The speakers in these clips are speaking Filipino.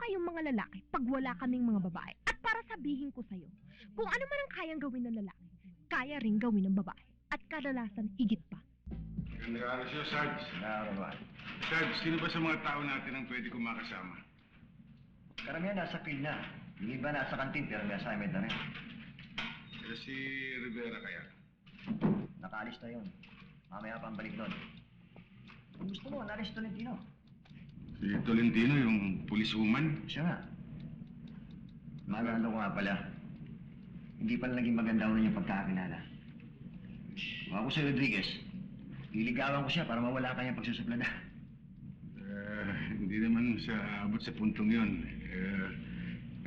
kayong mga lalaki pag wala kaming mga babae. At para sabihin ko sa'yo, kung ano man ang kayang gawin ng lalaki, kaya rin gawin ng babae. At kadalasan, higit pa. Magandang araw sa'yo, Sarge. Nakakaroon. Sarge, sino ba sa mga tao natin ang pwede kong makasama? Karamihan nasa field na. Yung iba nasa kantin pero may assignment na rin. Si Rivera kaya? Nakaalis na yun. Mamaya pa ang balik doon. Kung gusto mo, naalis Tolentino. Si Tolentino, yung policewoman? Siya nga. Maganda ko nga pala. Hindi pala naging maganda ulit yung pagkakakilala. Kung ako si Rodriguez, liligawan ko siya para mawala kanyang pagsusuplada. Hindi naman sa abot sa puntong yun.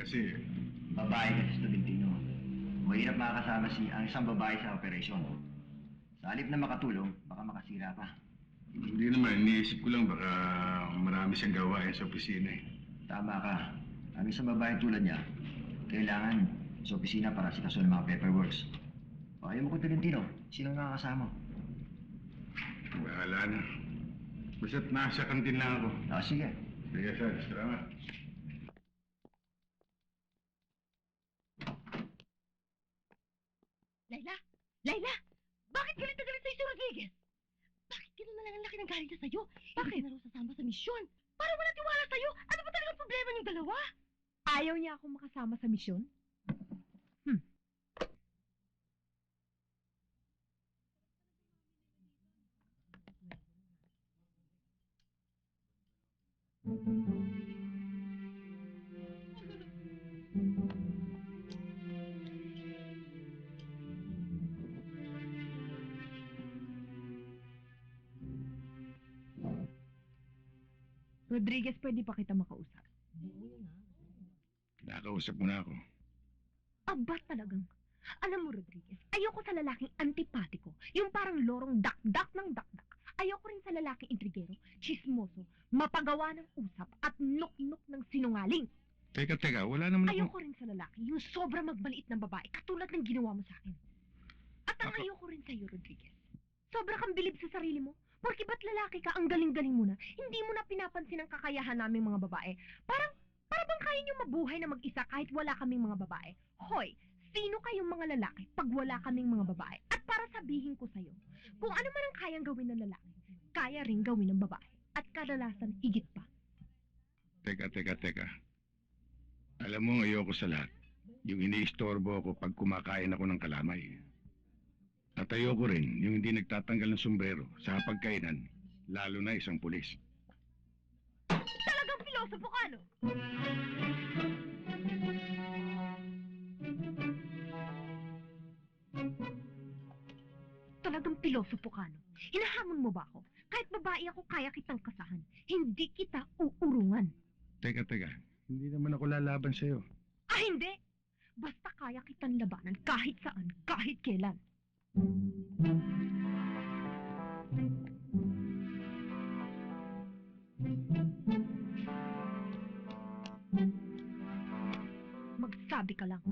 Kasi... Babae kasi si Tolentino. Mahirap makakasama ang isang babae sa operasyon. Sa halip na makatulong, baka makasira pa. Hindi naman, iniisip ko lang baka marami siyang gawain sa opisina eh. Tama ka. Ang isang babae tulad niya, kailangan sa opisina para sikaso ng mga paperworks. O ayaw mo ko Tolentino, sino ang nakakasama? Bahala na. Basta't nasa kantin lang ako. Sige. Sige, Sarge. Salamat. Layla! Layla! Bakit galit na galit sa'yo si Rodriguez? Bakit gano'n na lang ang laki ng galit niya sa'yo? Bakit na raw sasama sa misyon? Parang wala tiwala sa'yo. Ano ba talagang problema niyong dalawa? Ayaw niya akong makasama sa misyon? Rodriguez, pwede pa kita makausap. Nakausap mo na ako. Aba talagang. Alam mo, Rodriguez, ayoko sa lalaking antipatiko. Yung parang lorong dak-dak ng dak-dak. Ayoko rin sa lalaking intrigero, chismoso, mapagawa ng usap at nuk-nuk ng sinungaling. Teka, wala naman Ayoko rin sa lalaki, yung sobra magbaliit ng babae, katulad ng ginawa mo sa akin. At ang ayoko rin sa'yo, Rodriguez. Sobra kang bilib sa sarili mo. Porque ba't lalaki ka, ang galing-galing mo na, hindi mo na pinapansin ang kakayahan naming mga babae. Para bang kaya niyo mabuhay na mag-isa kahit wala kaming mga babae. Hoy, sino kayong mga lalaki pag wala kaming mga babae? At para sabihin ko sa'yo, kung ano man ang kayang gawin ng lalaki, kaya rin gawin ng babae. At kadalasan, higit pa. Teka. Alam mo, ayoko sa lahat. Yung iniistorbo ako pag kumakain ako ng kalamay. At ayoko rin yung hindi nagtatanggal ng sombrero sa pagkainan, lalo na isang pulis. Talagang pilosopo ka, no? Talagang pilosopo ka, no? Hinahamon mo ba ako? Kahit babae ako, kaya kitang kasahan. Hindi kita uurungan. Teka. Hindi naman ako lalaban sa'yo. Hindi! Basta kaya kitang labanan kahit saan, kahit kailan. Magsabi ka lang.